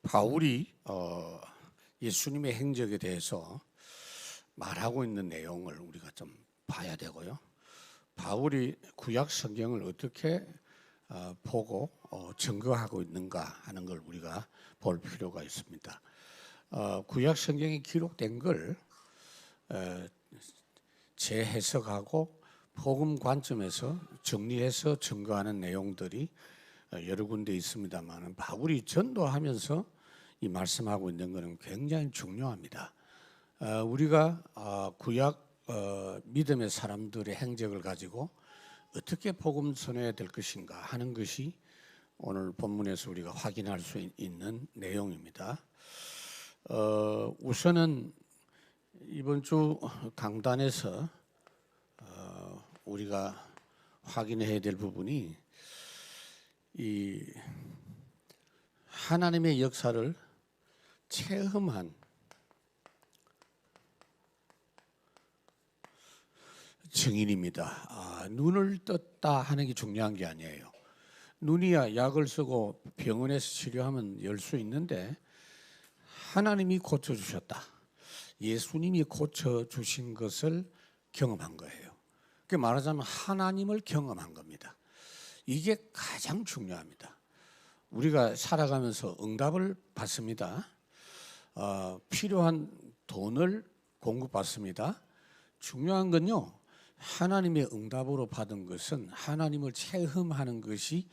바울이 예수님의 행적에 대해서 말하고 있는 내용을 우리가 좀 봐야 되고요. 바울이 구약 성경을 어떻게 보고 증거하고 있는가 하는 걸 우리가 볼 필요가 있습니다. 구약 성경에 기록된 걸 재해석하고 복음 관점에서 정리해서 증거하는 내용들이 여러 군데 있습니다만, 바울이 전도하면서 이 말씀하고 있는 것은 굉장히 중요합니다. 우리가 구약 믿음의 사람들의 행적을 가지고 어떻게 복음 전해야 될 것인가 하는 것이 오늘 본문에서 우리가 확인할 수 있는 내용입니다. 우선은 이번 주 강단에서 우리가 확인해야 될 부분이 이 하나님의 역사를 체험한 증인입니다. 눈을 떴다 하는 게 중요한 게 아니에요. 눈이야 약을 쓰고 병원에서 치료하면 열 수 있는데, 하나님이 고쳐주셨다, 예수님이 고쳐주신 것을 경험한 거예요. 그 말하자면 하나님을 경험한 겁니다. 이게 가장 중요합니다. 우리가 살아가면서 응답을 받습니다. 필요한 돈을 공급받습니다. 중요한 건요, 하나님의 응답으로 받은 것은 하나님을 체험하는 것이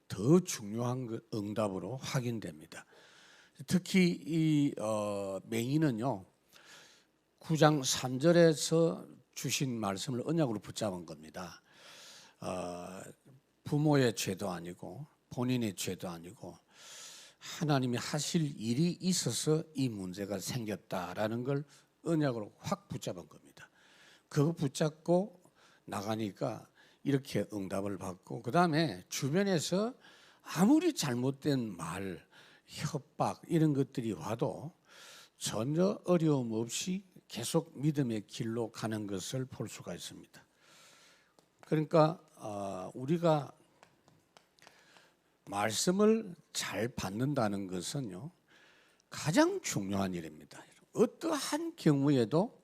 더 중요한 응답으로 확인됩니다. 특히 이 맹인은요, 9장 3절에서 주신 말씀을 언약으로 붙잡은 겁니다. 부모의 죄도 아니고 본인의 죄도 아니고 하나님이 하실 일이 있어서 이 문제가 생겼다라는 걸 언약으로 확 붙잡은 겁니다. 그거 붙잡고 나가니까 이렇게 응답을 받고, 그 다음에 주변에서 아무리 잘못된 말, 협박 이런 것들이 와도 전혀 어려움 없이 계속 믿음의 길로 가는 것을 볼 수가 있습니다. 그러니까 우리가 말씀을 잘 받는다는 것은요, 가장 중요한 일입니다. 어떠한 경우에도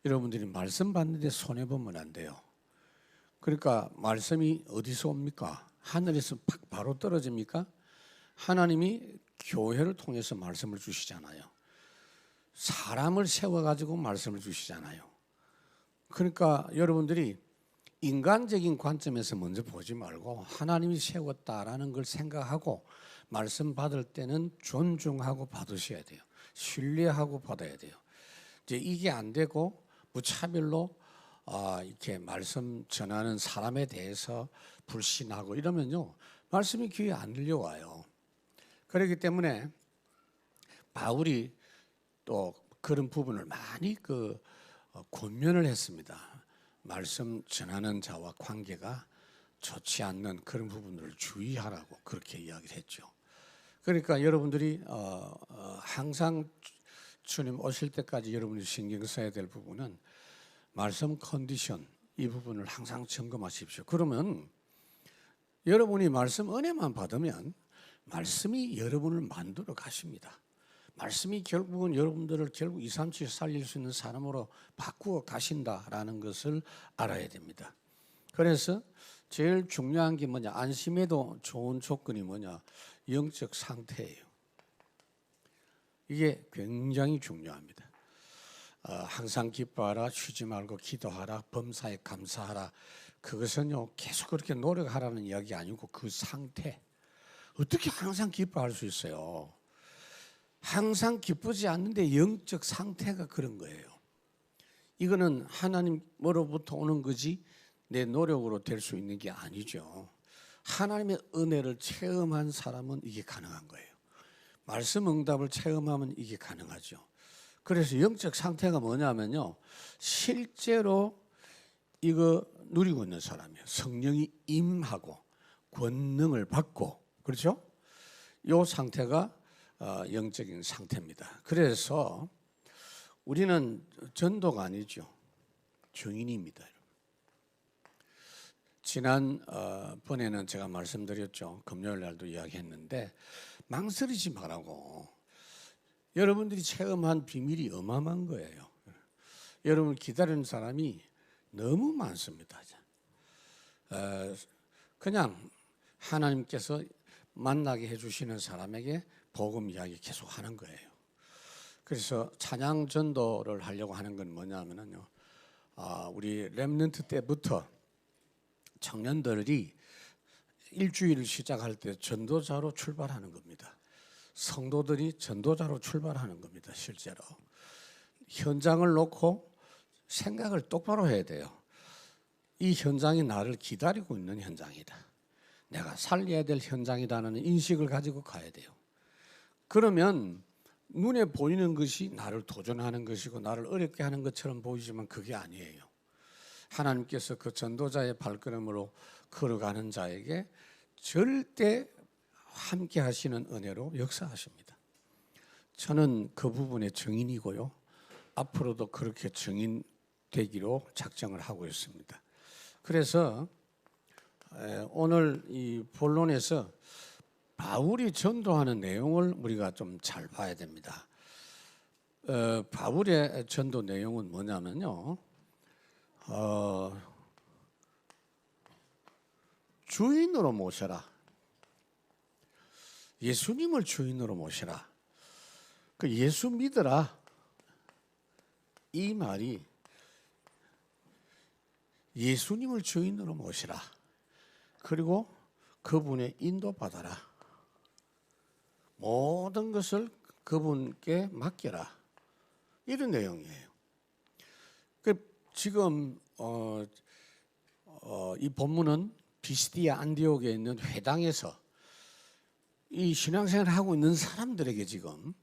여러분들이 말씀 받는데 손해보면 안 돼요. 그러니까 말씀이 어디서 옵니까? 하늘에서 바로 떨어집니까? 하나님이 교회를 통해서 말씀을 주시잖아요. 사람을 세워가지고 말씀을 주시잖아요. 그러니까 여러분들이 인간적인 관점에서 먼저 보지 말고 하나님이 세웠다라는 걸 생각하고 말씀 받을 때는 존중하고 받으셔야 돼요. 신뢰하고 받아야 돼요. 이제 이게 안 되고 무차별로 이렇게 말씀 전하는 사람에 대해서 불신하고 이러면요, 말씀이 귀에 안 들려와요. 그렇기 때문에 바울이 또 그런 부분을 많이 권면을 했습니다. 말씀 전하는 자와 관계가 좋지 않는 그런 부분을 주의하라고 그렇게 이야기를 했죠. 그러니까 여러분들이 항상 주님 오실 때까지 여러분이 신경 써야 될 부분은 말씀 컨디션, 이 부분을 항상 점검하십시오. 그러면 여러분이 말씀 은혜만 받으면 말씀이 여러분을 만들어 가십니다. 말씀이 결국은 여러분들을 결국 2, 3, 7 살릴 수 있는 사람으로 바꾸어 가신다라는 것을 알아야 됩니다. 그래서 제일 중요한 게 뭐냐, 안심해도 좋은 조건이 뭐냐, 영적 상태예요. 이게 굉장히 중요합니다. 항상 기뻐하라, 쉬지 말고 기도하라, 범사에 감사하라. 그것은요, 계속 그렇게 노력하라는 이야기 아니고 그 상태. 어떻게 항상 기뻐할 수 있어요? 항상 기쁘지 않는데 영적 상태가 그런 거예요. 이거는 하나님으로부터 오는 거지 내 노력으로 될 수 있는 게 아니죠. 하나님의 은혜를 체험한 사람은 이게 가능한 거예요. 말씀 응답을 체험하면 이게 가능하죠. 그래서 영적 상태가 뭐냐면요, 실제로 이거 누리고 있는 사람이에요. 성령이 임하고 권능을 받고, 그렇죠? 이 상태가 영적인 상태입니다. 그래서 우리는 전도가 아니죠, 증인입니다. 지난번에는 제가 말씀드렸죠. 금요일 날도 이야기했는데 망설이지 말라고. 여러분들이 체험한 비밀이 어마어마한 거예요. 여러분을 기다리는 사람이 너무 많습니다. 그냥 하나님께서 만나게 해주시는 사람에게 복음 이야기 계속 하는 거예요. 그래서 찬양 전도를 하려고 하는 건 뭐냐면요, 우리 렘넌트 때부터 청년들이 일주일을 시작할 때 전도자로 출발하는 겁니다. 성도들이 전도자로 출발하는 겁니다. 실제로 현장을 놓고 생각을 똑바로 해야 돼요. 이 현장이 나를 기다리고 있는 현장이다. 내가 살려야 될 현장이라는 인식을 가지고 가야 돼요. 그러면 눈에 보이는 것이 나를 도전하는 것이고 나를 어렵게 하는 것처럼 보이지만 그게 아니에요. 하나님께서 그 전도자의 발걸음으로 걸어가는 자에게 절대 함께 하시는 은혜로 역사하십니다. 저는 그 부분의 증인이고요. 앞으로도 그렇게 증인되기로 작정을 하고 있습니다. 그래서 오늘 이 본론에서 바울이 전도하는 내용을 우리가 좀 잘 봐야 됩니다. 바울의 전도 내용은 뭐냐면요, 주인으로 모셔라. 예수님을 주인으로 모시라. 그 예수 믿어라. 이 말이 예수님을 주인으로 모시라. 그리고 그분의 인도받아라. 모든 것을 그분께 맡겨라. 이런 내용이에요. 지금 이 본문은 비시디아 안디옥에 있는 회당에서 이 신앙생활을 하고 있는 사람들에게 지금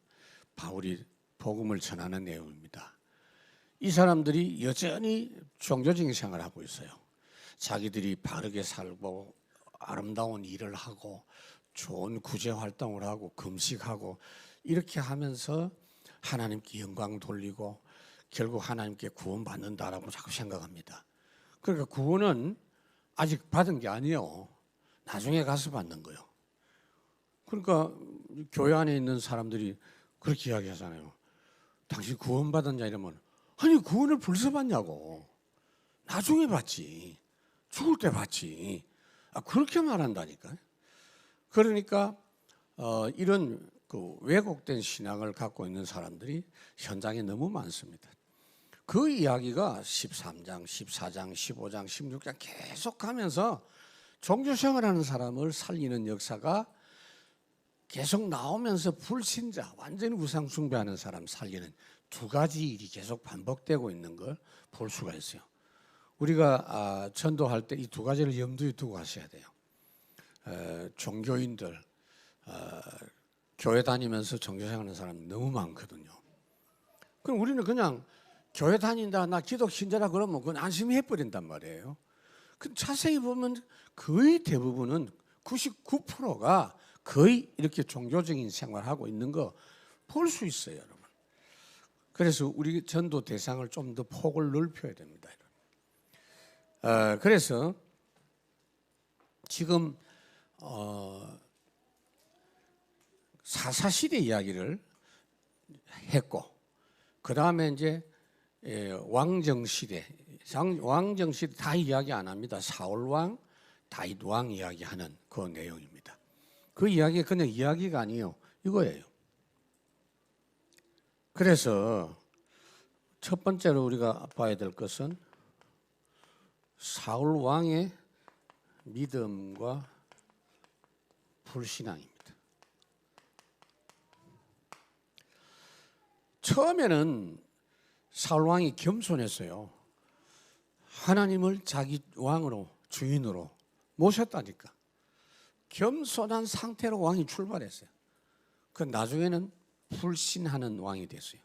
바울이 복음을 전하는 내용입니다. 이 사람들이 여전히 종교적인 생활을 하고 있어요. 자기들이 바르게 살고 아름다운 일을 하고 좋은 구제 활동을 하고 금식하고 이렇게 하면서 하나님께 영광 돌리고 결국 하나님께 구원받는다라고 자꾸 생각합니다. 그러니까 구원은 아직 받은 게 아니에요. 나중에 가서 받는 거예요. 그러니까 교회 안에 있는 사람들이 그렇게 이야기하잖아요. 당신 구원받은 자 이러면, 아니 구원을 벌써 받냐고. 나중에 받지. 죽을 때 받지. 그렇게 말한다니까. 그러니까 이런 그 왜곡된 신앙을 갖고 있는 사람들이 현장에 너무 많습니다. 그 이야기가 13장, 14장, 15장, 16장 계속 가면서 종교생활하는 사람을 살리는 역사가 계속 나오면서 불신자, 완전히 우상 숭배하는 사람 살리는 두 가지 일이 계속 반복되고 있는 걸 볼 수가 있어요. 우리가 전도할 때 이 두 가지를 염두에 두고 하셔야 돼요. 종교인들, 교회 다니면서 종교생활하는 사람이 너무 많거든요. 그럼 우리는 그냥 교회 다닌다, 나 기독 신자라 그러면 그건 안심해 버린단 말이에요. 그 자세히 보면 거의 대부분은 99%가 거의 이렇게 종교적인 생활하고 있는 거 볼 수 있어요, 여러분. 그래서 우리 전도 대상을 좀 더 폭을 넓혀야 됩니다. 그래서 지금 사사시대 이야기를 했고, 그 다음에 이제 왕정시대 다 이야기 안 합니다. 사울왕, 다윗왕 이야기하는 그 내용입니다. 그 이야기가 그냥 이야기가 아니에요. 이거예요. 그래서 첫 번째로 우리가 봐야 될 것은 사울왕의 믿음과 불신앙입니다. 처음에는 사울왕이 겸손했어요. 하나님을 자기 왕으로, 주인으로 모셨다니까. 겸손한 상태로 왕이 출발했어요. 그 나중에는 불신하는 왕이 됐어요.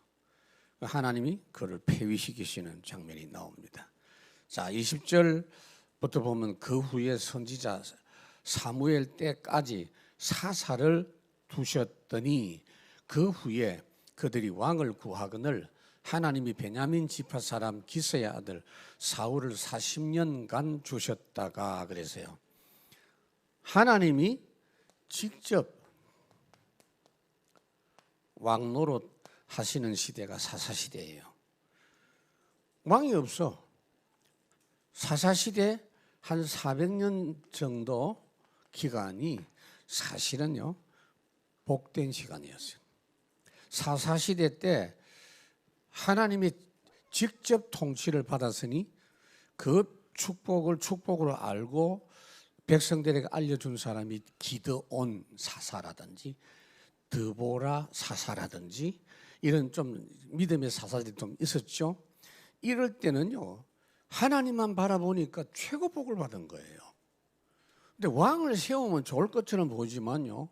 하나님이 그를 폐위시키시는 장면이 나옵니다. 자, 20절부터 보면 그 후에 선지자 사무엘 때까지 사사를 두셨더니 그 후에 그들이 왕을 구하거늘 하나님이 베냐민 지파 사람 기스의 아들 사울을 40년간 주셨다가 그래서요. 하나님이 직접 왕 노릇 하시는 시대가 사사시대예요. 왕이 없어. 사사시대 한 400년 정도 기간이 사실은요 복된 시간이었어요. 사사시대 때 하나님이 직접 통치를 받았으니 그 축복으로 알고 백성들에게 알려준 사람이 기드온 사사라든지 드보라 사사라든지 이런 좀 믿음의 사사들이 좀 있었죠. 이럴 때는요 하나님만 바라보니까 최고 복을 받은 거예요. 근데 왕을 세우면 좋을 것처럼 보이지만요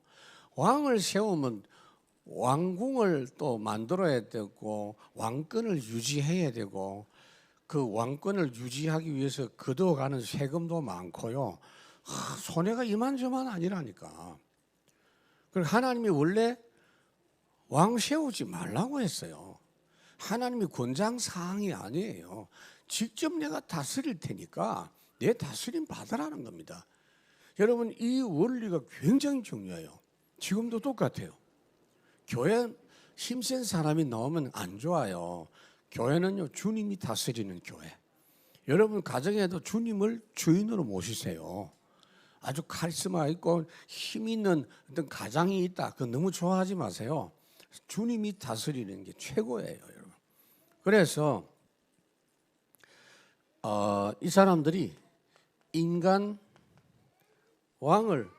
왕을 세우면 왕궁을 또 만들어야 되고 왕권을 유지해야 되고 그 왕권을 유지하기 위해서 걷어가는 세금도 많고요. 손해가 이만저만 아니라니까. 그리고 하나님이 원래 왕 세우지 말라고 했어요. 하나님이 권장사항이 아니에요. 직접 내가 다스릴 테니까 내 다스림 받으라는 겁니다. 여러분 이 원리가 굉장히 중요해요. 지금도 똑같아요. 교회 힘센 사람이 나오면 안 좋아요. 교회는요 주님이 다스리는 교회. 여러분 가정에도 주님을 주인으로 모시세요. 아주 카리스마 있고 힘 있는 어떤 가장이 있다. 그거 너무 좋아하지 마세요. 주님이 다스리는 게 최고예요, 여러분. 그래서 이 사람들이 인간 왕을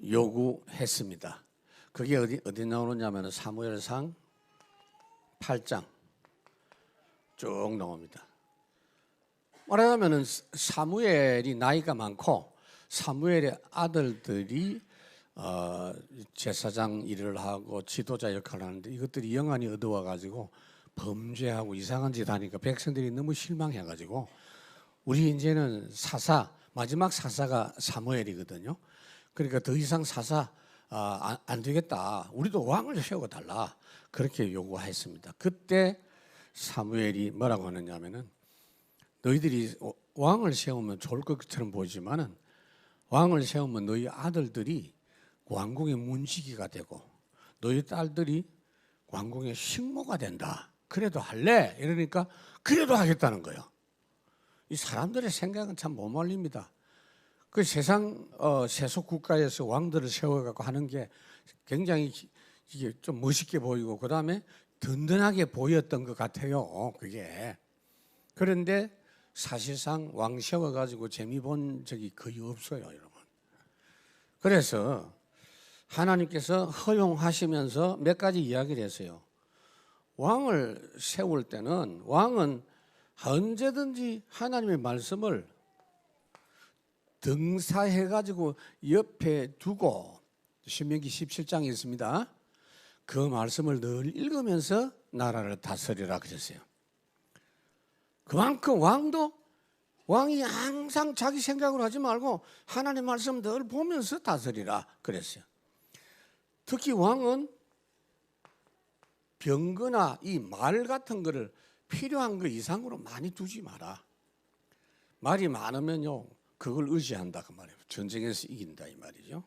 요구했습니다. 그게 어디 나오느냐면 사무엘상 8장 쭉 나옵니다. 말하자면 사무엘이 나이가 많고 사무엘의 아들들이 제사장 일을 하고 지도자 역할을 하는데 이것들이 영안이 어두워 가지고 범죄하고 이상한 짓 하니까 백성들이 너무 실망해 가지고 우리 이제는 마지막 사사가 사무엘이거든요. 그러니까 더 이상 사사 안 되겠다. 우리도 왕을 세워달라. 그렇게 요구했습니다. 그때 사무엘이 뭐라고 하느냐면은 너희들이 왕을 세우면 좋을 것처럼 보이지만은 왕을 세우면 너희 아들들이 왕궁의 문지기가 되고 너희 딸들이 왕궁의 식모가 된다. 그래도 할래? 이러니까 그래도 하겠다는 거예요. 이 사람들의 생각은 참 못 말립니다. 그 세상 세속 국가에서 왕들을 세워갖고 하는 게 굉장히 이게 좀 멋있게 보이고 그 다음에 든든하게 보였던 것 같아요. 그게 그런데 사실상 왕 세워가지고 재미 본 적이 거의 없어요, 여러분. 그래서 하나님께서 허용하시면서 몇 가지 이야기를 했어요. 왕을 세울 때는 왕은 언제든지 하나님의 말씀을 등사해가지고 옆에 두고 신명기 17장에 있습니다. 그 말씀을 늘 읽으면서 나라를 다스리라 그랬어요. 그만큼 왕이 항상 자기 생각으로 하지 말고 하나님 말씀 늘 보면서 다스리라 그랬어요. 특히 왕은 병거나 이 말 같은 거를 필요한 거 이상으로 많이 두지 마라. 말이 많으면요 그걸 의지한다 그 말이에요. 전쟁에서 이긴다 이 말이죠.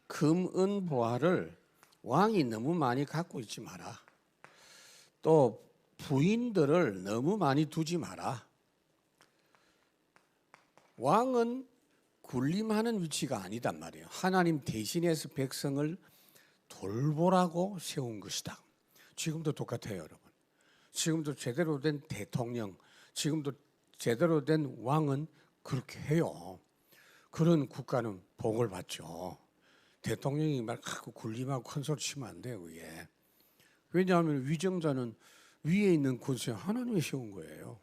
금, 은, 보화를 왕이 너무 많이 갖고 있지 마라. 또 부인들을 너무 많이 두지 마라. 왕은 군림하는 위치가 아니단 말이에요. 하나님 대신해서 백성을 돌보라고 세운 것이다. 지금도 똑같아요, 여러분. 지금도 제대로 된 대통령, 지금도 제대로 된 왕은 그렇게 해요. 그런 국가는 복을 받죠. 대통령이 막 군림하고 큰 소리 치면 안 돼요, 그게. 왜냐하면 위정자는 위에 있는 권세 하나님이 세운 거예요.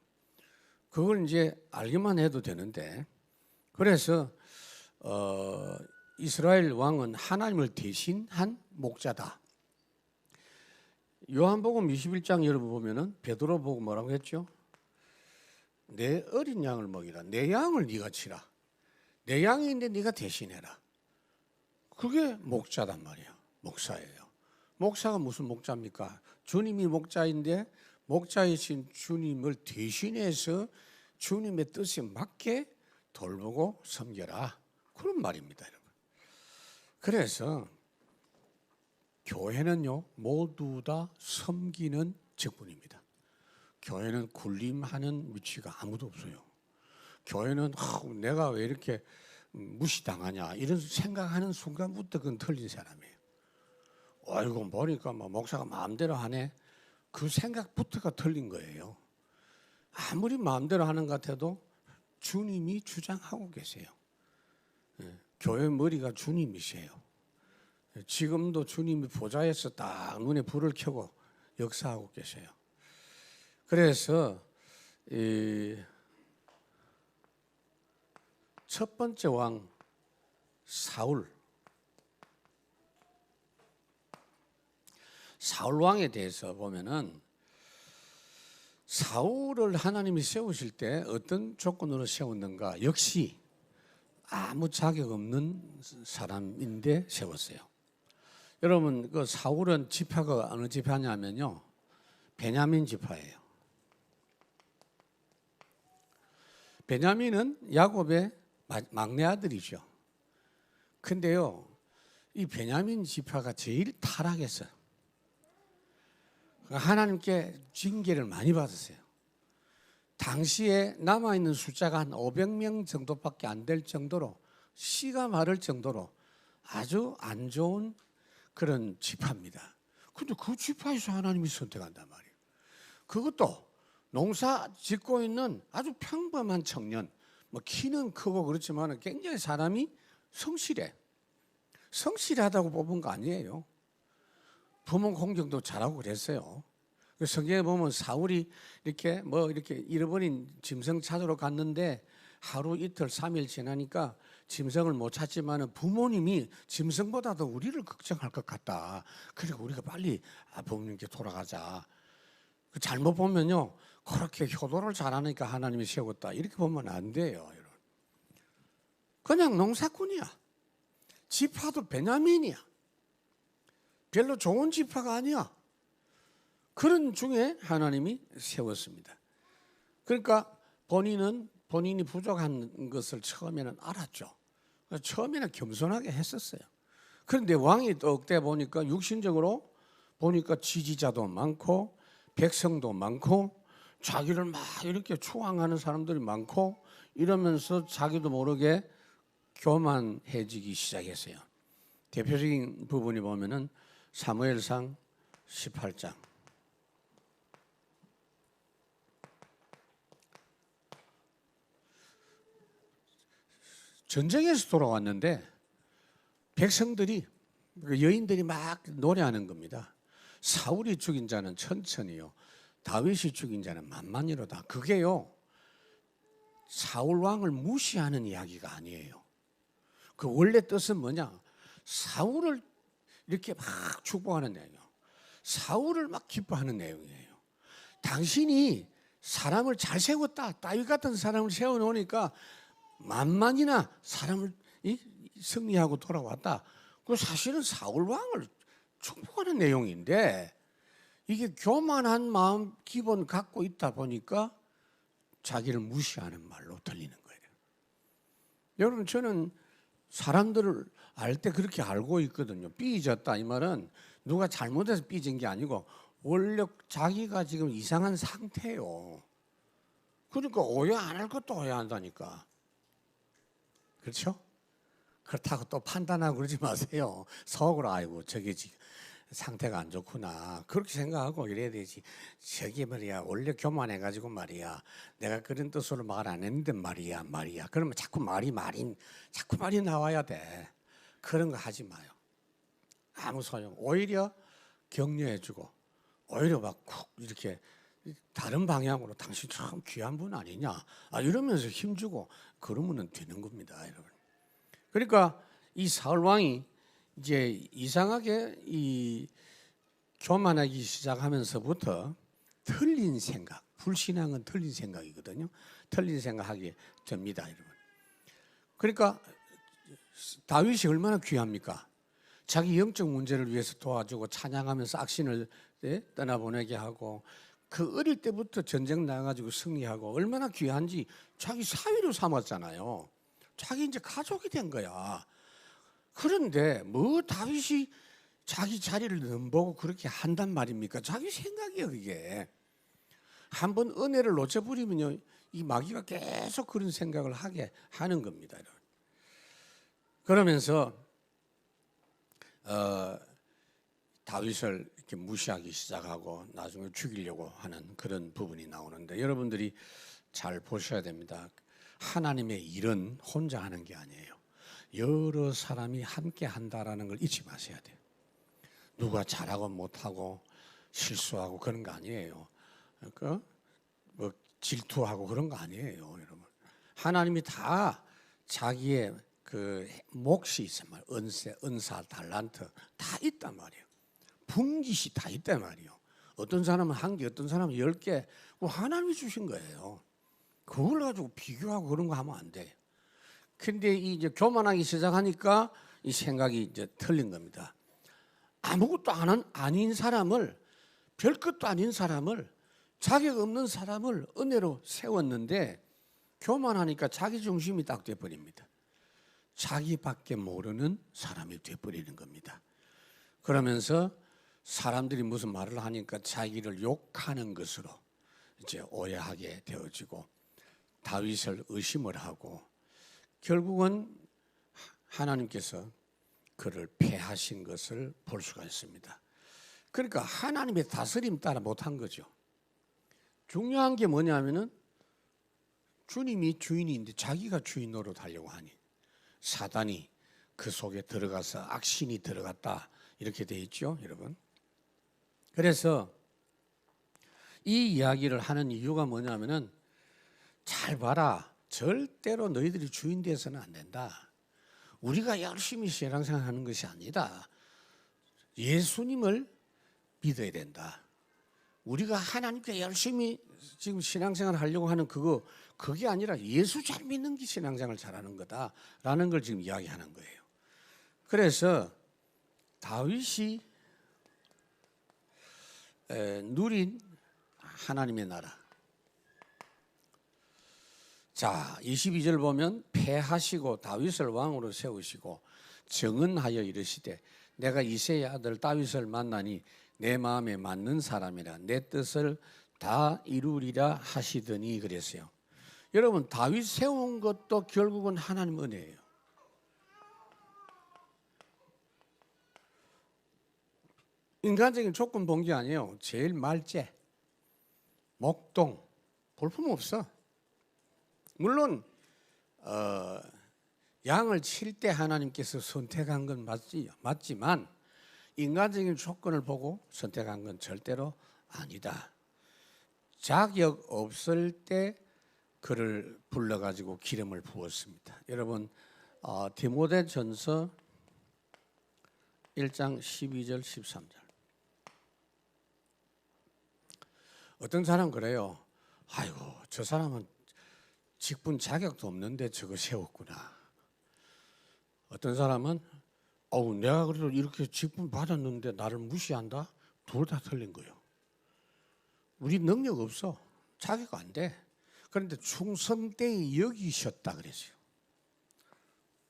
그걸 이제 알기만 해도 되는데, 그래서 이스라엘 왕은 하나님을 대신한 목자다. 요한복음 21장 여러분 보면은 베드로 보고 뭐라고 했죠? 내 어린 양을 먹이라. 내 양을 네가 치라. 내 양인데 네가 대신해라. 그게 목자단 말이야. 목사예요. 목사가 무슨 목자입니까? 주님이 목자인데 목자이신 주님을 대신해서 주님의 뜻에 맞게 돌보고 섬겨라. 그런 말입니다, 여러분. 그래서 교회는요 모두 다 섬기는 직분입니다. 교회는 군림하는 위치가 아무도 없어요. 교회는 내가 왜 이렇게 무시당하냐 이런 생각하는 순간부터 그건 틀린 사람이에요. 아이고 보니까 뭐 목사가 마음대로 하네. 그 생각부터가 틀린 거예요. 아무리 마음대로 하는 것 같아도 주님이 주장하고 계세요. 교회 머리가 주님이세요. 지금도 주님이 보좌에서 딱 눈에 불을 켜고 역사하고 계세요. 그래서 첫 번째 왕 사울 왕에 대해서 보면은 사울을 하나님이 세우실 때 어떤 조건으로 세웠는가? 역시 아무 자격 없는 사람인데 세웠어요. 여러분 그 사울은 지파가 어느 지파냐면요 베냐민 지파예요. 베냐민은 야곱의 막내 아들이죠. 근데요 이 베냐민 지파가 제일 타락했어요. 하나님께 징계를 많이 받았어요. 당시에 남아있는 숫자가 한 500명 정도밖에 안 될 정도로 씨가 마를 정도로 아주 안 좋은 그런 지파입니다. 근데 그 지파에서 하나님이 선택한단 말이에요. 그것도 농사 짓고 있는 아주 평범한 청년, 뭐 키는 크고 그렇지만 굉장히 사람이 성실해. 성실하다고 뽑은 거 아니에요. 부모 공경도 잘하고 그랬어요. 성경에 보면 사울이 이렇게 잃어버린 짐승 찾으러 갔는데 하루 이틀 3일 지나니까 짐승을 못 찾지만 부모님이 짐승보다도 우리를 걱정할 것 같다. 그리고 우리가 빨리 부모님께 돌아가자. 잘못 보면요 그렇게 효도를 잘하니까 하나님이 세웠다 이렇게 보면 안 돼요. 그냥 농사꾼이야. 지파도 베냐민이야. 별로 좋은 지파가 아니야. 그런 중에 하나님이 세웠습니다. 그러니까 본인이 부족한 것을 처음에는 알았죠. 처음에는 겸손하게 했었어요. 그런데 왕이 떡대 보니까 육신적으로 보니까 지지자도 많고 백성도 많고 자기를 막 이렇게 추앙하는 사람들이 많고 이러면서 자기도 모르게 교만해지기 시작했어요. 대표적인 부분이 보면은 사무엘상 18장. 전쟁에서 돌아왔는데 백성들이 여인들이 막 노래하는 겁니다. 사울이 죽인 자는 천천히요 다윗이 죽인 자는 만만히로다. 그게요 사울 왕을 무시하는 이야기가 아니에요. 그 원래 뜻은 뭐냐? 사울을 이렇게 막 축복하는 내용이에요. 사울을 막 기뻐하는 내용이에요. 당신이 사람을 잘 세웠다. 다윗 같은 사람을 세워놓으니까 만만이나 사람을 승리하고 돌아왔다. 그 사실은 사울 왕을 축복하는 내용인데 이게 교만한 마음 기본 갖고 있다 보니까 자기를 무시하는 말로 들리는 거예요. 여러분 저는 사람들을 알 때 그렇게 알고 있거든요. 삐졌다 이 말은 누가 잘못해서 삐진 게 아니고 원래 자기가 지금 이상한 상태예요. 그러니까 오해 안 할 것도 오해한다니까. 그렇죠? 그렇다고 또 판단하고 그러지 마세요. 속으로 아이고 저게 지금 상태가 안 좋구나 그렇게 생각하고 이래야 되지. 저게 말이야 원래 교만해가지고 말이야 내가 그런 뜻으로 말 안 했는데 말이야 그러면 자꾸 말이 나와야 돼. 그런 거 하지 마요. 아무 소용. 오히려 격려해주고 오히려 막 이렇게 다른 방향으로 당신 참 귀한 분 아니냐 이러면서 힘주고 그러면 되는 겁니다, 여러분. 그러니까 이 사울 왕이 이제 이상하게 이 교만하기 시작하면서부터 틀린 생각, 불신앙은 틀린 생각이거든요. 틀린 생각하게 됩니다, 여러분. 그러니까 다윗이 얼마나 귀합니까? 자기 영적 문제를 위해서 도와주고 찬양하면서 악신을 떠나보내게 하고 그 어릴 때부터 전쟁 나가지고 승리하고 얼마나 귀한지 자기 사위로 삼았잖아요. 자기 이제 가족이 된 거야. 그런데 뭐 다윗이 자기 자리를 넘보고 그렇게 한단 말입니까? 자기 생각이에요, 그게. 한번 은혜를 놓쳐버리면요, 이 마귀가 계속 그런 생각을 하게 하는 겁니다. 그러면서 다윗을 이렇게 무시하기 시작하고 나중에 죽이려고 하는 그런 부분이 나오는데, 여러분들이 잘 보셔야 됩니다. 하나님의 일은 혼자 하는 게 아니에요. 여러 사람이 함께 한다라는 걸 잊지 마셔야 돼요. 누가 잘하고 못하고 실수하고 그런 거 아니에요. 그러니까 뭐 질투하고 그런 거 아니에요, 여러분. 하나님이 다 자기의 그 몫이 있단 말이에요. 은사, 달란트 다 있단 말이에요. 분깃이 다 있단 말이에요. 어떤 사람은 1개, 어떤 사람은 10개, 하나님이 주신 거예요. 그걸 가지고 비교하고 그런 거 하면 안 돼요. 근데 이제 교만하기 시작하니까 이 생각이 이제 틀린 겁니다. 아무것도 아닌 사람을, 별 것도 아닌 사람을, 자격 없는 사람을 은혜로 세웠는데 교만하니까 자기 중심이 딱 돼버립니다. 자기밖에 모르는 사람이 돼버리는 겁니다. 그러면서 사람들이 무슨 말을 하니까 자기를 욕하는 것으로 이제 오해하게 되어지고 다윗을 의심을 하고 결국은 하나님께서 그를 패하신 것을 볼 수가 있습니다. 그러니까 하나님의 다스림 따라 못한 거죠. 중요한 게 뭐냐면은 주님이 주인인데 자기가 주인 노릇하려고 하니 사단이 그 속에 들어가서 악신이 들어갔다 이렇게 돼 있죠, 여러분. 그래서 이 이야기를 하는 이유가 뭐냐면은 잘 봐라, 절대로 너희들이 주인 되어서는 안 된다. 우리가 열심히 신앙생활하는 것이 아니다. 예수님을 믿어야 된다. 우리가 하나님께 열심히 지금 신앙생활 하려고 하는 그게 아니라 예수 잘 믿는 게 신앙생활 잘하는 거다라는 걸 지금 이야기하는 거예요. 그래서 다윗이 누린 하나님의 나라. 자, 22절 보면 패하시고 다윗을 왕으로 세우시고 정언하여 이르시되 내가 이새의 아들 다윗을 만나니 내 마음에 맞는 사람이라 내 뜻을 다 이루리라 하시더니 그랬어요. 여러분, 다윗 세운 것도 결국은 하나님 은혜예요. 인간적인 조건 본 게 아니에요. 제일 말째, 목동, 볼품 없어. 물론 양을 칠 때 하나님께서 선택한 건 맞지만 인간적인 조건을 보고 선택한 건 절대로 아니다. 자격 없을 때 그를 불러가지고 기름을 부었습니다. 여러분, 디모데전서 1장 12절 13절. 어떤 사람 그래요. 아이고, 저 사람은 직분 자격도 없는데 저거 세웠구나. 어떤 사람은 내가 그래도 이렇게 직분 받았는데 나를 무시한다? 둘 다 틀린 거예요. 우리 능력 없어. 자격 안 돼. 그런데 충성되이 여기셨다 그랬어요.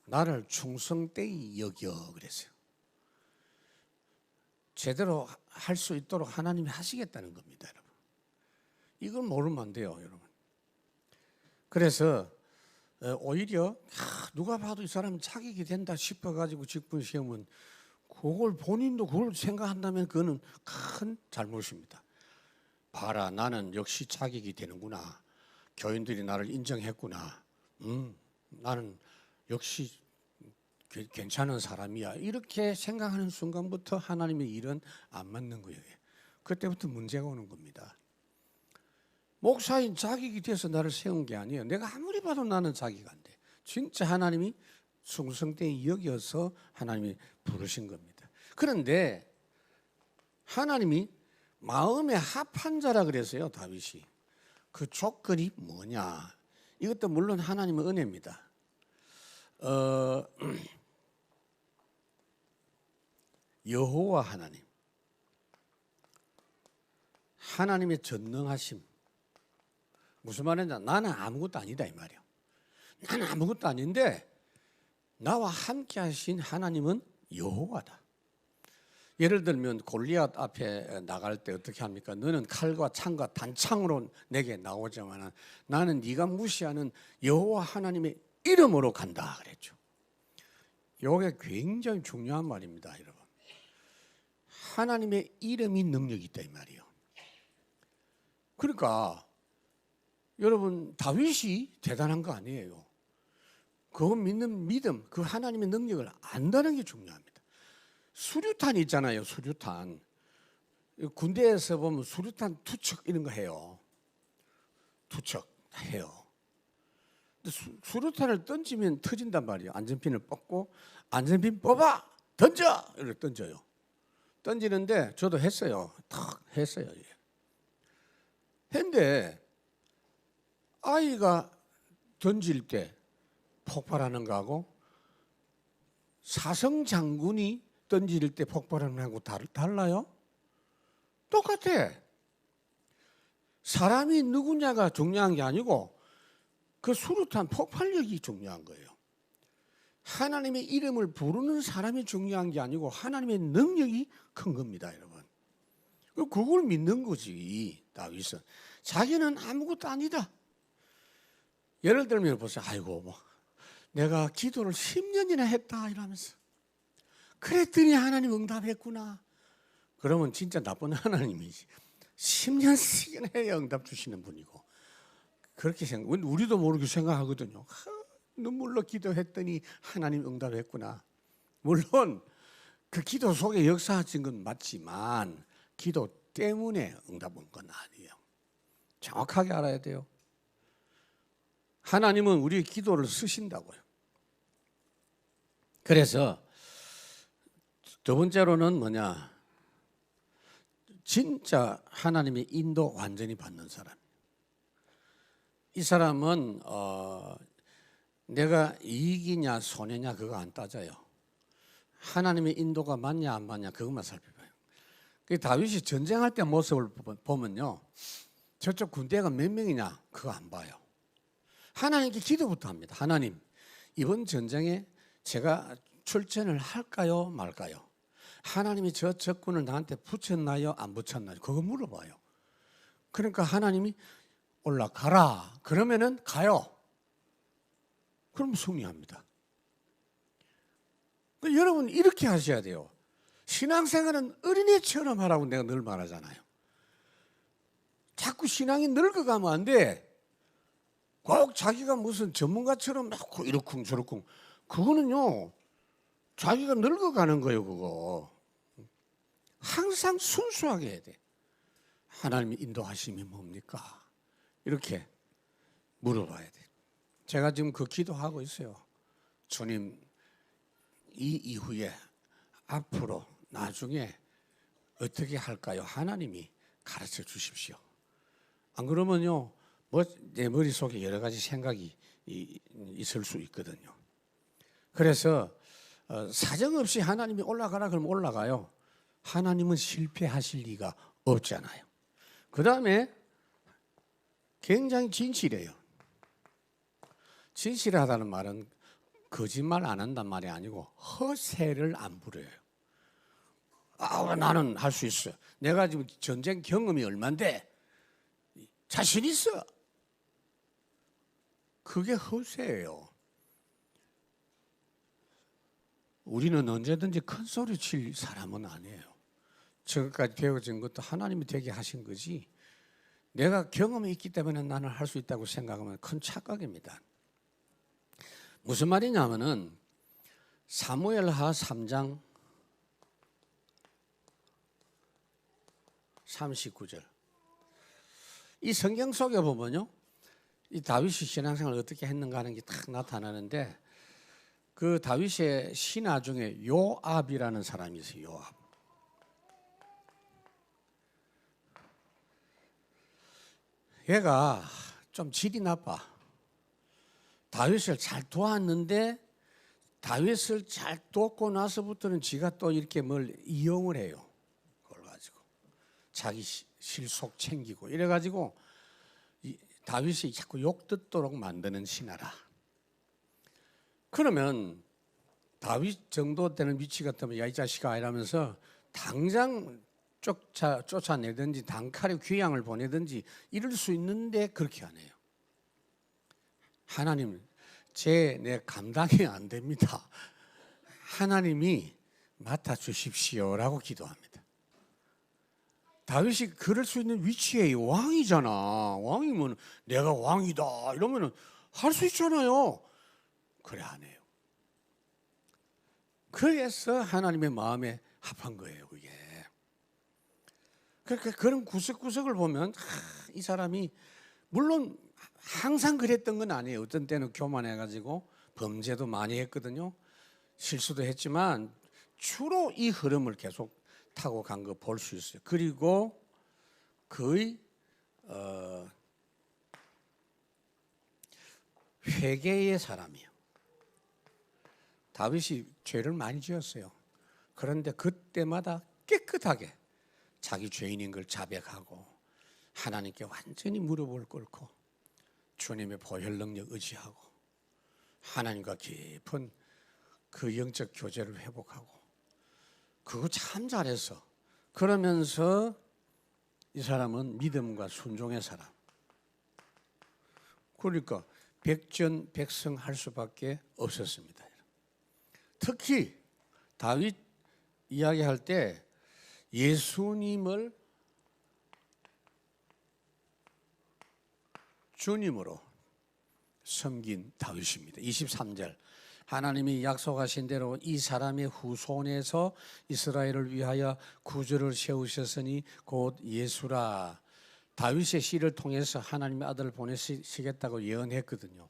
나를 충성되이 여겨 그랬어요. 제대로 할 수 있도록 하나님이 하시겠다는 겁니다, 여러분. 이걸 모르면 안 돼요, 여러분. 그래서 오히려 누가 봐도 이 사람은 자격이 된다 싶어가지고 직분 시험은 그걸 본인도 그걸 생각한다면 그거는 큰 잘못입니다. 봐라, 나는 역시 자격이 되는구나. 교인들이 나를 인정했구나. 나는 역시 괜찮은 사람이야. 이렇게 생각하는 순간부터 하나님의 일은 안 맞는 거예요. 그때부터 문제가 오는 겁니다. 목사인 자격이 돼서 나를 세운 게 아니에요. 내가 아무리 봐도 나는 자격이 안 돼. 진짜 하나님이 충성되이 여겨서 하나님이 부르신 겁니다. 그런데 하나님이 마음에 합한 자라 그랬어요, 다윗이. 그 조건이 뭐냐? 이것도 물론 하나님의 은혜입니다. 여호와 하나님, 하나님의 전능하심. 무슨 말이냐? 나는 아무것도 아니다 이 말이야. 나는 아무것도 아닌데 나와 함께 하신 하나님은 여호와다. 예를 들면 골리앗 앞에 나갈 때 어떻게 합니까? 너는 칼과 창과 단창으로 내게 나오지만 나는 네가 무시하는 여호와 하나님의 이름으로 간다 그랬죠. 이게 굉장히 중요한 말입니다, 여러분. 하나님의 이름이 능력이 있다 이 말이에요. 그러니까 여러분 다윗이 대단한 거 아니에요. 그거 믿는 믿음, 그 하나님의 능력을 안다는 게 중요합니다. 수류탄 있잖아요, 수류탄. 군대에서 보면 수류탄 투척 이런 거 해요. 투척 해요. 근데 수류탄을 던지면 터진단 말이에요. 안전핀을 뽑고 안전핀 뽑아 던져 이렇게 던져요. 던지는데 저도 했어요. 탁 했어요. 했는데 아이가 던질 때 폭발하는 거하고 사성 장군이 던질 때 폭발하는 거하고 달라요? 똑같아. 사람이 누구냐가 중요한 게 아니고 그 수류탄 폭발력이 중요한 거예요. 하나님의 이름을 부르는 사람이 중요한 게 아니고 하나님의 능력이 큰 겁니다, 여러분. 그걸 믿는 거지, 다윗은. 자기는 아무것도 아니다. 예를 들면 보세요. 아이고, 뭐 내가 기도를 10년이나 했다 이러면서 그랬더니 하나님 응답했구나. 그러면 진짜 나쁜 하나님이지. 10년씩이나 해야 응답 주시는 분이고. 그렇게 우리도 모르게 생각하거든요. 눈물로 기도했더니 하나님 응답했구나. 물론 그 기도 속에 역사하신 건 맞지만 기도 때문에 응답 온 건 아니에요. 정확하게 알아야 돼요. 하나님은 우리의 기도를 쓰신다고요. 그래서 두 번째로는 뭐냐? 진짜 하나님의 인도 완전히 받는 사람. 이 사람은 내가 이익이냐 손해냐 그거 안 따져요. 하나님의 인도가 맞냐 안 맞냐 그것만 살펴봐요. 다윗이 전쟁할 때 모습을 보면요, 저쪽 군대가 몇 명이냐 그거 안 봐요. 하나님께 기도부터 합니다. 하나님, 이번 전쟁에 제가 출전을 할까요 말까요? 하나님이 저 적군을 나한테 붙였나요 안 붙였나요? 그거 물어봐요. 그러니까 하나님이 올라가라 그러면은 가요. 그럼 승리합니다. 여러분 이렇게 하셔야 돼요. 신앙생활은 어린애처럼 하라고 내가 늘 말하잖아요. 자꾸 신앙이 늙어가면 안 돼. 꼭 자기가 무슨 전문가처럼 막 이러쿵저러쿵. 그거는요 자기가 늙어가는 거예요. 그거 항상 순수하게 해야 돼. 하나님의 인도하심이 뭡니까? 이렇게 물어봐야 돼. 제가 지금 그 기도하고 있어요. 주님, 이 이후에 앞으로 나중에 어떻게 할까요? 하나님이 가르쳐 주십시오. 안 그러면요 뭐 내 머릿속에 여러 가지 생각이 있을 수 있거든요. 그래서 사정없이 하나님이 올라가라 그러면 올라가요. 하나님은 실패하실 리가 없잖아요. 그 다음에 굉장히 진실해요. 진실하다는 말은 거짓말 안 한단 말이 아니고 허세를 안 부려요. 나는 할 수 있어. 내가 지금 전쟁 경험이 얼만데 자신 있어. 그게 허세예요. 우리는 언제든지 큰 소리 칠 사람은 아니에요. 지금까지 배워진 것도 하나님이 되게 하신 거지, 내가 경험이 있기 때문에 나는 할 수 있다고 생각하면 큰 착각입니다. 무슨 말이냐면은 사무엘하 3장 39절 이 성경 속에 보면요, 이 다윗이 신앙생활을 어떻게 했는가 하는 게 딱 나타나는데, 그 다윗의 신하 중에 요압이라는 사람이 있어요. 요압. 얘가 좀 질이 나빠. 다윗을 잘 도왔는데 다윗을 잘 돕고 나서부터는 지가 또 이렇게 뭘 이용을 해요. 그걸 가지고 자기 실속 챙기고 이래가지고 다윗이 자꾸 욕 듣도록 만드는 신하라. 그러면 다윗 정도 되는 위치 같으면 야 이 자식아 이러면서 당장 쫓아내든지 단칼에 귀양을 보내든지 이럴 수 있는데 그렇게 안 해요. 하나님, 내 감당이 안 됩니다. 하나님이 맡아주십시오라고 기도합니다. 다윗이 그럴 수 있는 위치에 왕이잖아. 왕이면 내가 왕이다 이러면 할 수 있잖아요. 그래 안 해요. 그래서 하나님의 마음에 합한 거예요, 그게. 그러니까 그런 구석구석을 보면 이 사람이 물론 항상 그랬던 건 아니에요. 어떤 때는 교만해가지고 범죄도 많이 했거든요. 실수도 했지만 주로 이 흐름을 계속 타고 간 거 볼 수 있어요. 그리고 거의 회개의 사람이에요. 다윗이 죄를 많이 지었어요. 그런데 그때마다 깨끗하게 자기 죄인인 걸 자백하고 하나님께 완전히 무릎을 꿇고 주님의 보혈 능력 의지하고 하나님과 깊은 그 영적 교제를 회복하고 그거 참 잘했어. 그러면서 이 사람은 믿음과 순종의 사람. 그러니까 백전백승할 수밖에 없었습니다. 특히 다윗 이야기할 때 예수님을 주님으로 섬긴 다윗입니다. 23절 하나님이 약속하신 대로 이 사람의 후손에서 이스라엘을 위하여 구주를 세우셨으니 곧 예수라. 다윗의 씨를 통해서 하나님의 아들을 보내시겠다고 예언했거든요.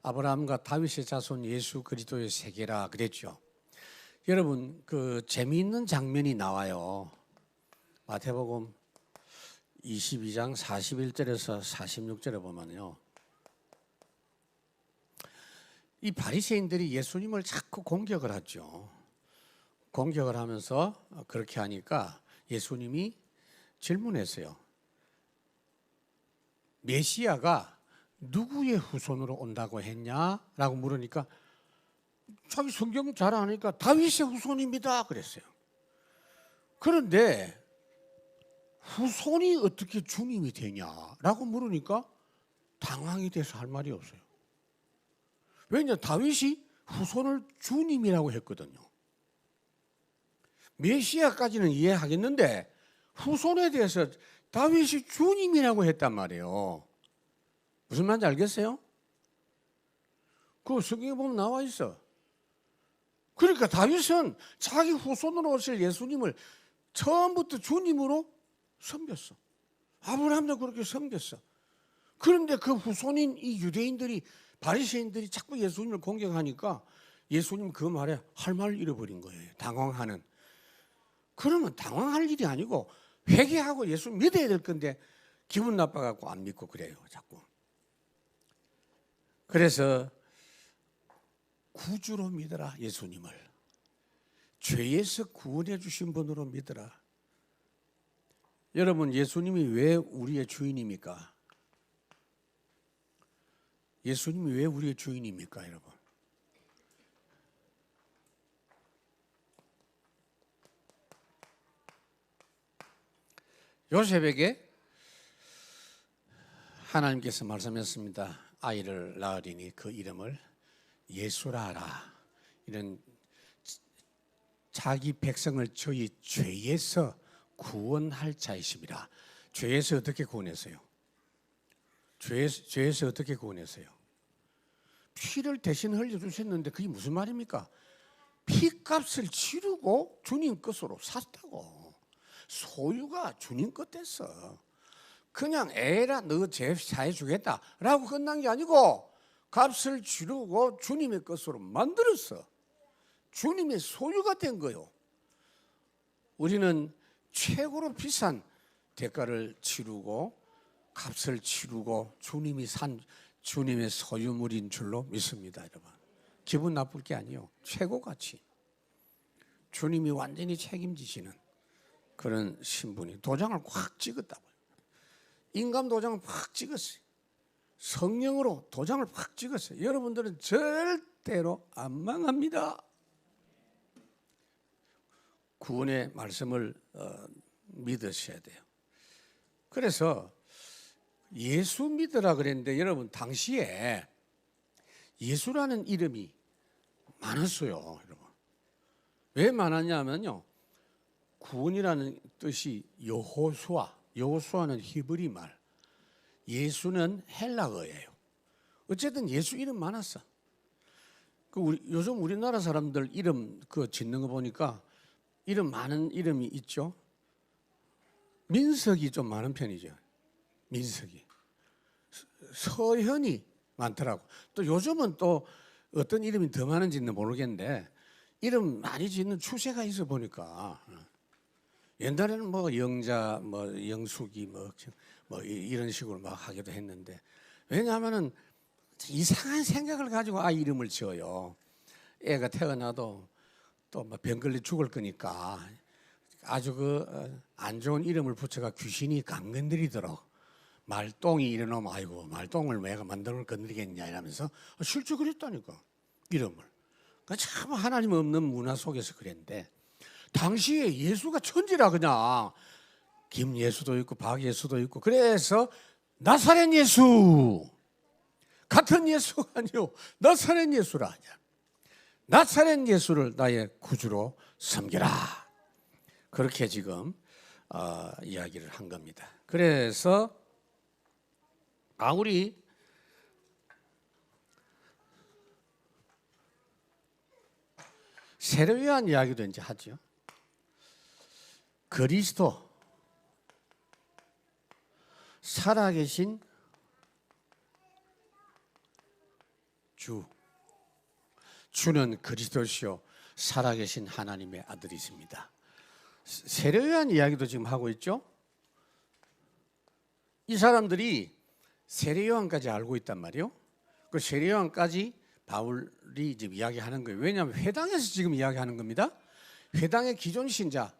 아브라함과 다윗의 자손 예수 그리스도의 세계라 그랬죠. 여러분 그 재미있는 장면이 나와요. 마태복음 22장 41절에서 46절에 보면요. 이 바리새인들이 예수님을 자꾸 공격을 하죠. 공격을 하면서 그렇게 하니까 예수님이 질문했어요. 메시아가 누구의 후손으로 온다고 했냐라고 물으니까 자기 성경 잘 아니까 다윗의 후손입니다 그랬어요. 그런데 후손이 어떻게 주님이 되냐라고 물으니까 당황이 돼서 할 말이 없어요. 왜냐 다윗이 후손을 주님이라고 했거든요. 메시아까지는 이해하겠는데 후손에 대해서 다윗이 주님이라고 했단 말이에요. 무슨 말인지 알겠어요? 그 성경에 보면 나와 있어. 그러니까 다윗은 자기 후손으로 오실 예수님을 처음부터 주님으로 섬겼어. 아브라함도 그렇게 섬겼어. 그런데 그 후손인 이 유대인들이 바리새인들이 자꾸 예수님을 공격하니까 예수님 그 말에 할 말을 잃어버린 거예요. 당황하는. 그러면 당황할 일이 아니고 회개하고 예수 믿어야 될 건데 기분 나빠갖고 안 믿고 그래요. 자꾸. 그래서 구주로 믿어라 예수님을. 죄에서 구원해 주신 분으로 믿어라. 여러분 예수님이 왜 우리의 주인입니까? 예수님이 왜 우리의 주인입니까 여러분? 요셉에게 하나님께서 말씀했습니다. 아이를 낳으리니 그 이름을 예수라 하라. 이런 자기 백성을 저희 죄에서 구원할 자이십니다. 죄에서 어떻게 구원했어요? 죄에서 어떻게 구원했어요? 피를 대신 흘려주셨는데 그게 무슨 말입니까? 피값을 치르고 주님 것으로 샀다고. 소유가 주님 것 됐어. 그냥 에라 너 죄 사해 주겠다라고 끝난 게 아니고 값을 치르고 주님의 것으로 만들었어. 주님의 소유가 된 거요. 우리는 최고로 비싼 대가를 치르고 값을 치르고 주님이 산 주님의 소유물인 줄로 믿습니다, 여러분. 기분 나쁠 게 아니에요. 최고 가치. 주님이 완전히 책임지시는 그런 신분이 도장을 확 찍었다고요. 인감 도장을 확 찍었어요. 성령으로 도장을 확 찍었어요. 여러분들은 절대로 안 망합니다. 구원의 말씀을 믿으셔야 돼요. 그래서 예수 믿으라 그랬는데 여러분 당시에 예수라는 이름이 많았어요. 여러분 왜 많았냐면요, 구원이라는 뜻이 여호수아는 히브리 말, 예수는 헬라어예요. 어쨌든 예수 이름 많았어. 요즘 우리나라 사람들 이름 짓는 거 보니까 이름 많은 이름이 있죠. 민석이 좀 많은 편이죠. 민석이. 서현이 많더라고. 또 요즘은 또 어떤 이름이 더 많은지는 모르겠는데 이름 많이 짓는 추세가 있어 보니까. 옛날에는 뭐 영자, 뭐 영숙이 뭐 이런 식으로 막 하기도 했는데, 왜냐하면은 이상한 생각을 가지고 아이 이름을 지어요. 애가 태어나도 또 뭐 병 걸려 죽을 거니까 아주 안 좋은 이름을 붙여가 귀신이 강건드리도록, 말똥이 일어나면 아이고 말똥을 내가 만들어 건드리겠냐 이러면서 실제 그랬다니까 이름을. 그러니까 참 하나님 없는 문화 속에서 그랬는데, 당시에 예수가 천지라 그냥 김예수도 있고 박예수도 있고, 그래서 나사렛 예수, 같은 예수가 아니요 나사렛 예수라 하냐. 나사렛 예수를 나의 구주로 섬겨라, 그렇게 지금 이야기를 한 겁니다. 그래서 바울이 세례요한 이야기도 이제 하죠. 그리스도, 살아계신 주는 그리스도시요 살아계신 하나님의 아들이십니다. 세례요한 이야기도 지금 하고 있죠. 이 사람들이 세례요한까지 알고 있단 말이에요. 그 세례요한까지 바울이 지금 이야기하는 거예요. 왜냐하면 회당에서 지금 이야기하는 겁니다. 회당의 기존 신자,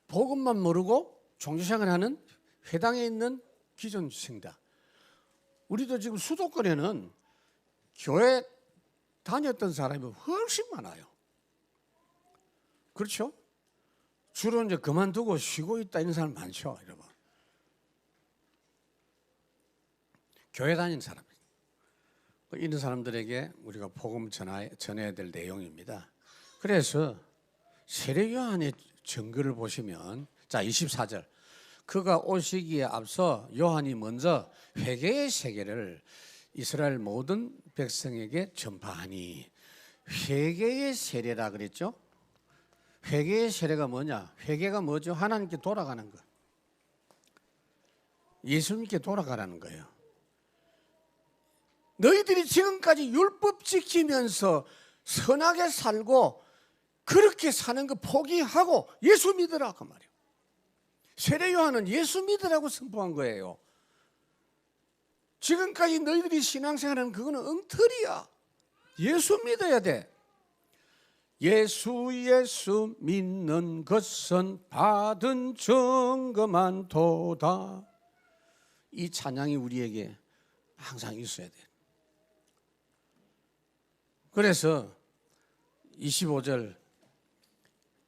복음만 모르고 종교생활을 하는 회당에 있는 기존 신자. 우리도 지금 수도권에는 교회 다녔던 사람이 훨씬 많아요. 그렇죠? 주로 이제 그만두고 쉬고 있다 이런 사람 많죠, 여러분. 교회 다니는 사람, 이런 사람들에게 우리가 복음 전해야 될 내용입니다. 그래서 세례요한의 증거를 보시면, 자 24절, 그가 오시기에 앞서 요한이 먼저 회개의 세계를 이스라엘 모든 백성에게 전파하니. 회개의 세례라 그랬죠. 회개의 세례가 뭐냐? 회개가 뭐죠? 하나님께 돌아가는 것, 예수님께 돌아가라는 거예요. 너희들이 지금까지 율법 지키면서 선하게 살고 그렇게 사는 거 포기하고 예수 믿으라 그 말이에요. 세례 요한은 예수 믿으라고 선포한 거예요. 지금까지 너희들이 신앙생활하는 그거는 엉터리야. 예수 믿어야 돼. 예수 믿는 것은 받은 증거만 도다. 이 찬양이 우리에게 항상 있어야 돼. 그래서 25절,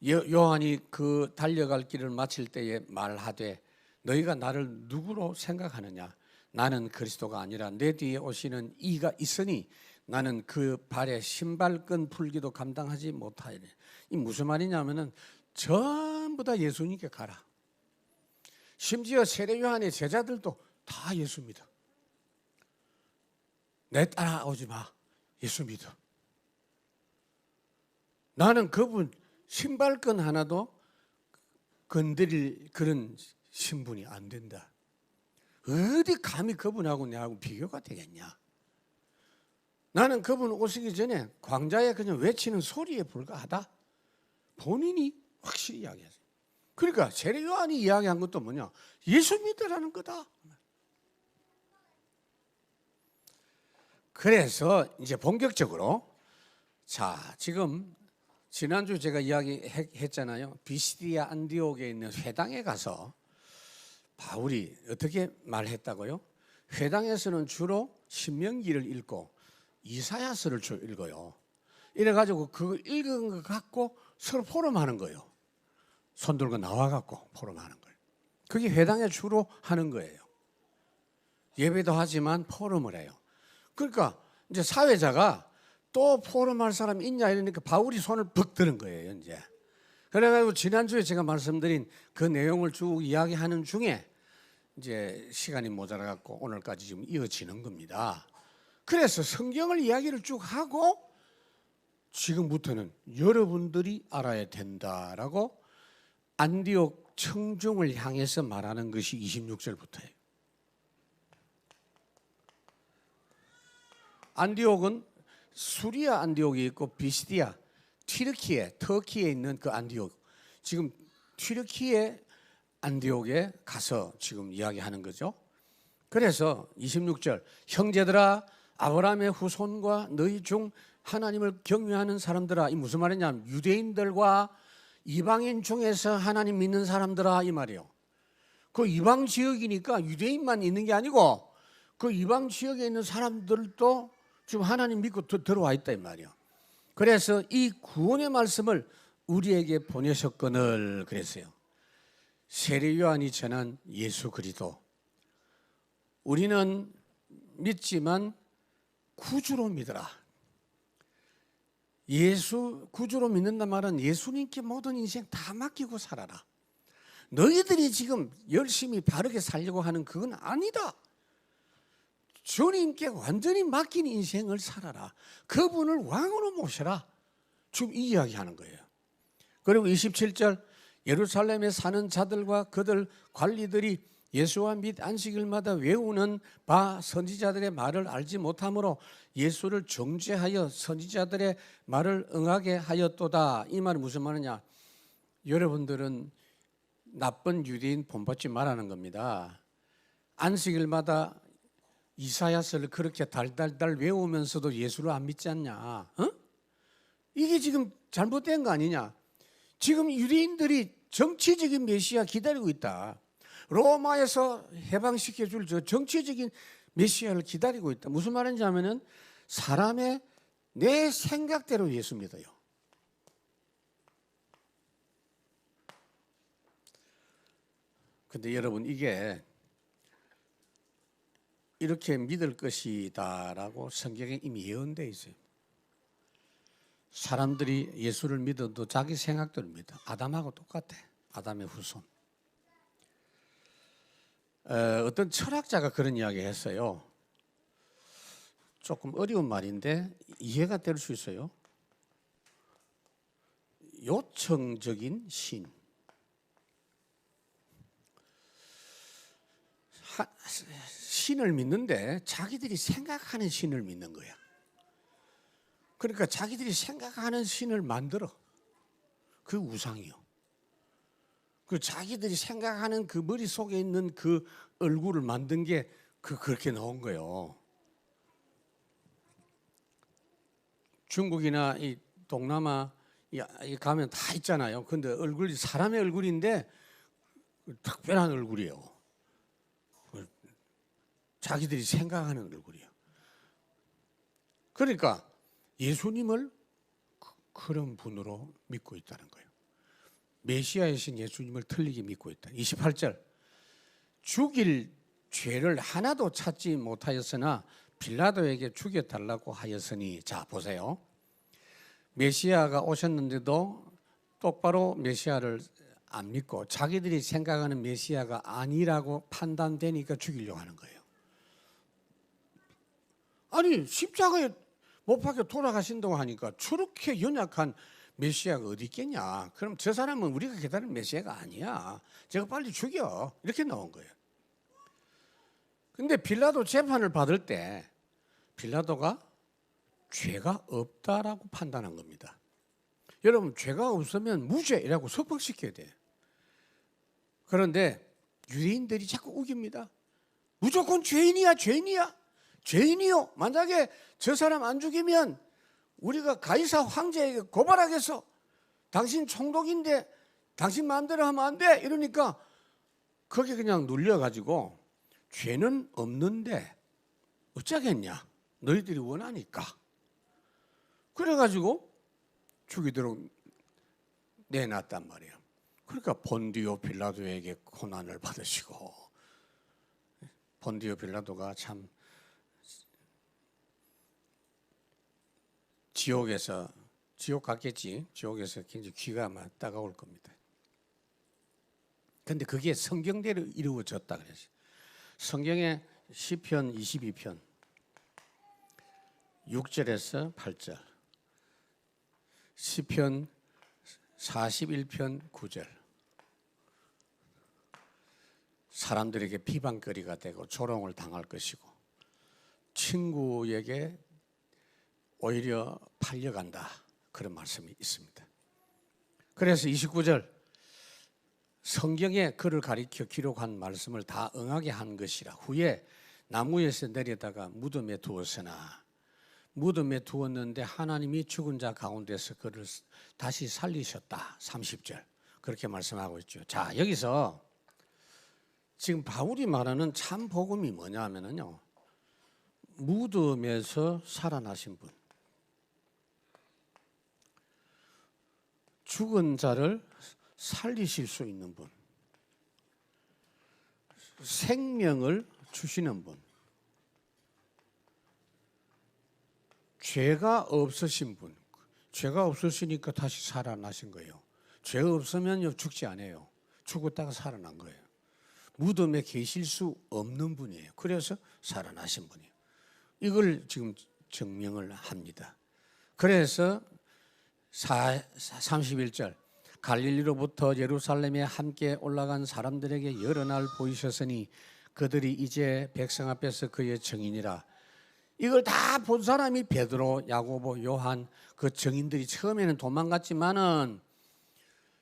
요한이 그 달려갈 길을 마칠 때에 말하되 너희가 나를 누구로 생각하느냐? 나는 그리스도가 아니라 내 뒤에 오시는 이가 있으니 나는 그 발에 신발끈 풀기도 감당하지 못하리니. 이 무슨 말이냐면은 전부 다 예수님께 가라. 심지어 세례 요한의 제자들도 다 예수 믿어. 내 따라오지 마. 예수 믿어. 나는 그분 신발끈 하나도 건드릴 그런 신분이 안 된다. 어디 감히 그분하고 내하고 비교가 되겠냐? 나는 그분 오시기 전에 광자에 그냥 외치는 소리에 불과하다. 본인이 확실히 이야기하세요. 그러니까 세례 요한이 이야기한 것도 뭐냐? 예수 믿으라는 거다. 그래서 이제 본격적으로, 자 지금 지난주 제가 이야기했잖아요. 비시디아 안디옥에 있는 회당에 가서 바울이 어떻게 말했다고요? 회당에서는 주로 신명기를 읽고 이사야서를 주로 읽어요. 이래가지고 그걸 읽은 것 갖고 서로 포럼하는 거예요. 손 들고 나와갖고 포럼하는 거예요. 그게 회당에 주로 하는 거예요. 예배도 하지만 포럼을 해요. 그러니까 이제 사회자가 또 포럼할 사람이 있냐 이러니까 바울이 손을 벅 드는 거예요. 이제 그래가지고 지난주에 제가 말씀드린 그 내용을 쭉 이야기하는 중에 이제 시간이 모자라갖고 오늘까지 지금 이어지는 겁니다. 그래서 성경을 이야기를 쭉 하고 지금부터는 여러분들이 알아야 된다라고 안디옥 청중을 향해서 말하는 것이 26절부터예요. 안디옥은 수리아 안디옥이 있고 비시디아, 튀르키예, 터키에 있는 그 안디옥. 지금 튀르키예 안디옥에 가서 지금 이야기하는 거죠. 그래서 26절, 형제들아 아브라함의 후손과 너희 중 하나님을 경외하는 사람들아, 이 무슨 말이냐면 유대인들과 이방인 중에서 하나님 믿는 사람들아 이 말이에요. 그 이방 지역이니까 유대인만 있는 게 아니고 그 이방 지역에 있는 사람들도 지금 하나님 믿고 들어와 있다 이 말이에요. 그래서 이 구원의 말씀을 우리에게 보내셨거늘 그랬어요. 세례 요한이 전한 예수 그리스도, 우리는 믿지만 구주로 믿어라. 예수 구주로 믿는단 말은 예수님께 모든 인생 다 맡기고 살아라. 너희들이 지금 열심히 바르게 살려고 하는 그건 아니다. 주님께 완전히 맡긴 인생을 살아라. 그분을 왕으로 모셔라. 지금 이 이야기하는 거예요. 그리고 27절, 예루살렘에 사는 자들과 그들 관리들이 예수와 및 안식일마다 외우는 바 선지자들의 말을 알지 못하므로 예수를 정죄하여 선지자들의 말을 응하게 하였도다. 이 말은 무슨 말이냐? 여러분들은 나쁜 유대인 본받지 말라는 겁니다. 안식일마다 이사야서를 그렇게 달달달 외우면서도 예수를 안 믿지 않냐? 어? 이게 지금 잘못된 거 아니냐? 지금 유대인들이 정치적인 메시아 기다리고 있다. 로마에서 해방시켜줄 저 정치적인 메시아를 기다리고 있다. 무슨 말인지 하면은 사람의 내 생각대로 예수 믿어요. 근데 여러분 이게 이렇게 믿을 것이다라고 성경에 이미 예언되어 있어요. 사람들이 예수를 믿어도 자기 생각대로 믿어. 아담하고 똑같아. 아담의 후손. 어떤 철학자가 그런 이야기 했어요. 조금 어려운 말인데 이해가 될 수 있어요. 요청적인 신. 신을 믿는데 자기들이 생각하는 신을 믿는 거야. 그러니까 자기들이 생각하는 신을 만들어. 그 우상이요. 그 자기들이 생각하는 그 머릿속에 있는 그 얼굴을 만든 게 그렇게 나온 거예요. 중국이나 이 동남아 가면 다 있잖아요. 근데 얼굴이 사람의 얼굴인데 특별한 얼굴이에요. 자기들이 생각하는 얼굴이에요. 그러니까 예수님을 그런 분으로 믿고 있다는 거예요. 메시아이신 예수님을 틀리게 믿고 있다. 28절, 죽일 죄를 하나도 찾지 못하였으나 빌라도에게 죽여달라고 하였으니. 자 보세요. 메시아가 오셨는데도 똑바로 메시아를 안 믿고 자기들이 생각하는 메시아가 아니라고 판단되니까 죽이려고 하는 거예요. 아니 십자가에 못 박혀 돌아가신다고 하니까 저렇게 연약한 메시아가 어디 있겠냐. 그럼 저 사람은 우리가 기다리는 메시아가 아니야. 저거 빨리 죽여. 이렇게 나온 거예요. 근데 빌라도 재판을 받을 때 빌라도가 죄가 없다라고 판단한 겁니다. 여러분 죄가 없으면 무죄라고 석방시켜야 돼. 그런데 유대인들이 자꾸 우깁니다. 무조건 죄인이야, 죄인이야, 죄인이요. 만약에 저 사람 안 죽이면 우리가 가이사 황제에게 고발하겠어. 당신 총독인데 당신 마음대로 하면 안 돼. 이러니까 거기 그냥 눌려가지고 죄는 없는데 어쩌겠냐. 너희들이 원하니까. 그래가지고 죽이도록 내놨단 말이에요. 그러니까 본디오 빌라도에게 고난을 받으시고, 본디오 빌라도가 참 지옥 갔겠지. 지옥에서 굉장히 귀가 아마 따가울 겁니다. 그런데 그게 성경대로 이루어졌다 그랬어요. 성경의 시편 22편 6절에서 8절, 시편 41편 9절, 사람들에게 비방거리가 되고 조롱을 당할 것이고 친구에게 오히려 팔려간다, 그런 말씀이 있습니다. 그래서 29절, 성경에 그를 가리켜 기록한 말씀을 다 응하게 한 것이라. 후에 나무에서 내려다가 무덤에 두었으나, 무덤에 두었는데 하나님이 죽은 자 가운데서 그를 다시 살리셨다. 30절 그렇게 말씀하고 있죠. 자, 여기서 지금 바울이 말하는 참 복음이 뭐냐 하면요, 무덤에서 살아나신 분, 죽은 자를 살리실 수 있는 분, 생명을 주시는 분, 죄가 없으신 분, 죄가 없으시니까 다시 살아나신 거예요. 죄가 없으면요 죽지 않아요. 죽었다가 살아난 거예요. 무덤에 계실 수 없는 분이에요. 그래서 살아나신 분이에요. 이걸 지금 증명을 합니다. 그래서 31절, 갈릴리로부터 예루살렘에 함께 올라간 사람들에게 여러 날 보이셨으니 그들이 이제 백성 앞에서 그의 증인이라. 이걸 다 본 사람이 베드로, 야고보, 요한, 그 증인들이 처음에는 도망갔지만은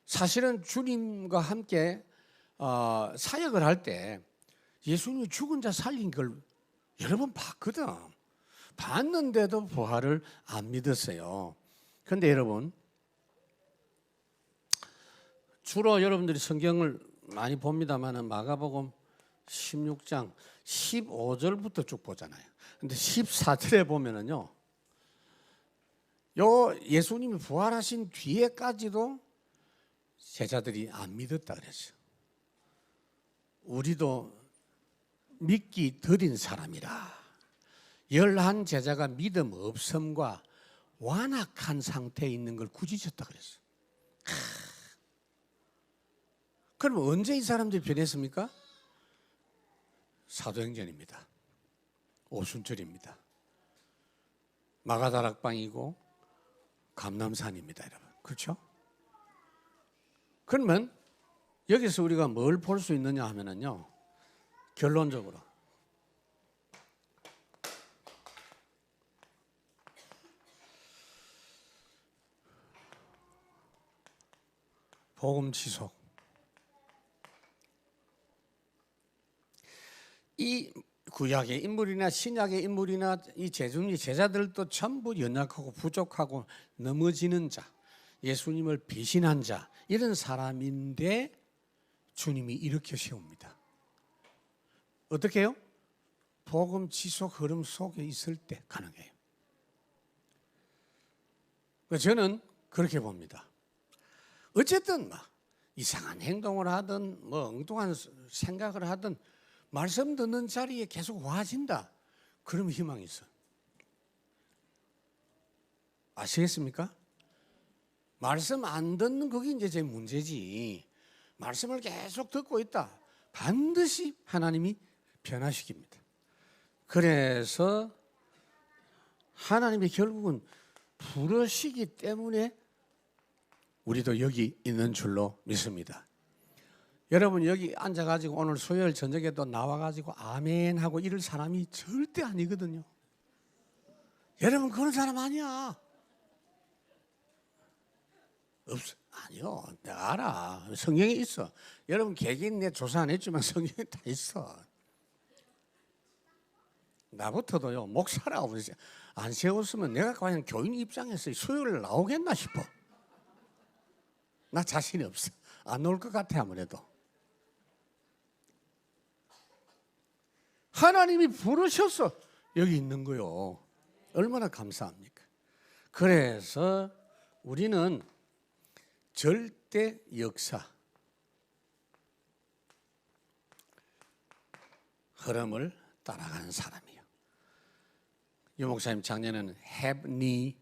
사실은 주님과 함께 사역을 할 때 예수님이 죽은 자 살린 걸 여러 번 봤거든. 봤는데도 부활을 안 믿었어요. 그런데 여러분, 주로 여러분들이 성경을 많이 봅니다만 마가복음 16장 15절부터 쭉 보잖아요. 근데 14절에 보면은요, 요 예수님이 부활하신 뒤에까지도 제자들이 안 믿었다 그랬어요. 우리도 믿기 더딘 사람이라. 11 제자가 믿음 없음과 완악한 상태에 있는 걸 꾸짖었다 그랬어요. 그럼 언제 이 사람들이 변했습니까? 사도행전입니다. 오순절입니다. 마가다락방이고 감람산입니다, 여러분. 그렇죠? 그러면 여기서 우리가 뭘 볼 수 있느냐 하면은요, 결론적으로 복음 지속, 이 구약의 인물이나 신약의 인물이나 이 제자들도 전부 연약하고 부족하고 넘어지는 자, 예수님을 배신한 자, 이런 사람인데 주님이 일으켜 세웁니다. 어떻게 해요? 복음 지속 흐름 속에 있을 때 가능해요. 저는 그렇게 봅니다. 어쨌든 막 이상한 행동을 하든 뭐 엉뚱한 생각을 하든 말씀 듣는 자리에 계속 와진다. 그럼 희망이 있어. 아시겠습니까? 말씀 안 듣는 그게 이제 제 문제지. 말씀을 계속 듣고 있다. 반드시 하나님이 변화시킵니다. 그래서 하나님이 결국은 부르시기 때문에 우리도 여기 있는 줄로 믿습니다. 여러분 여기 앉아가지고 오늘 수요일 저녁에 또 나와가지고 아멘 하고 이럴 사람이 절대 아니거든요. 여러분 그런 사람 아니야. 없어. 아니요. 내가 알아. 성경에 있어. 여러분 개개인 내 조사 안 했지만 성경에 다 있어. 나부터도요, 목사라고 안 세웠으면 내가 과연 교인 입장에서 수요일 나오겠나 싶어. 나 자신이 없어. 안 올 것 같아. 아무래도 하나님이 부르셔서 여기 있는 거요. 얼마나 감사합니까? 그래서 우리는 절대 역대 역사 흐름을 따라가는 사람이에요. 유 목사님 작년에는 have knee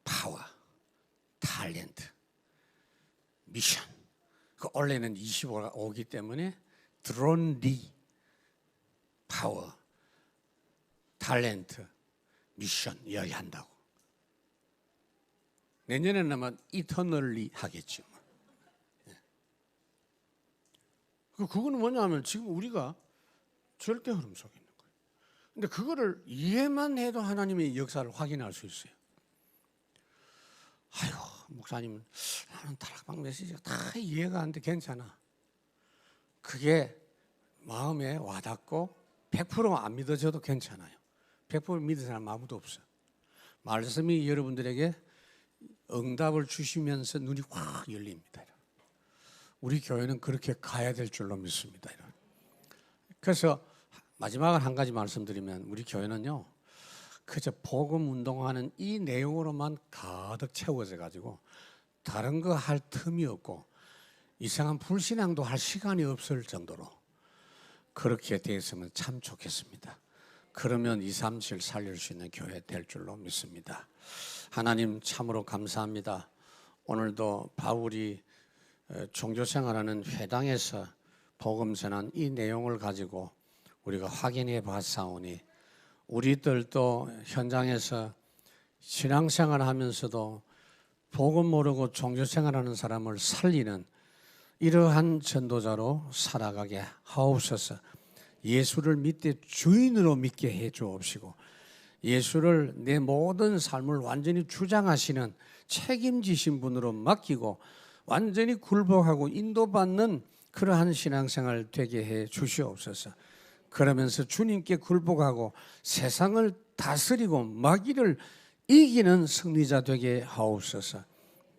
power, 탤런트, 미션. 그 원래는 25가 오기 때문에 드론 리 파워, 탤런트, 미션 이야기한다고. 내년에는 아마 이터널리 하겠죠. 그거는 뭐냐면 지금 우리가 절대 흐름 속에 있는 거예요. 근데 그거를 이해만 해도 하나님의 역사를 확인할 수 있어요. 아유, 목사님, 나는 다락방 메시지가 다 이해가 안 돼. 괜찮아. 그게 마음에 와닿고 100%안 믿어져도 괜찮아요. 100% 믿는 사람 아무도 없어요. 말씀이 여러분들에게 응답을 주시면서 눈이 확 열립니다. 우리 교회는 그렇게 가야 될 줄로 믿습니다. 그래서 마지막으로 한 가지 말씀드리면 우리 교회는요, 그저 복음 운동하는 이 내용으로만 가득 채워져 가지고 다른 거 할 틈이 없고 이상한 불신앙도 할 시간이 없을 정도로 그렇게 되었으면 참 좋겠습니다. 그러면 237 살릴 수 있는 교회 될 줄로 믿습니다. 하나님 참으로 감사합니다. 오늘도 바울이 종교생활하는 회당에서 복음 전한 이 내용을 가지고 우리가 확인해 봤사오니 우리들도 현장에서 신앙생활 하면서도 복음 모르고 종교생활하는 사람을 살리는 이러한 전도자로 살아가게 하옵소서. 예수를 믿되 주인으로 믿게 해 주옵시고 예수를 내 모든 삶을 완전히 주장하시는 책임지신 분으로 맡기고 완전히 굴복하고 인도받는 그러한 신앙생활 되게 해 주시옵소서. 그러면서 주님께 굴복하고 세상을 다스리고 마귀를 이기는 승리자 되게 하옵소서.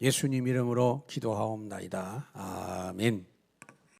예수님 이름으로 기도하옵나이다. 아멘.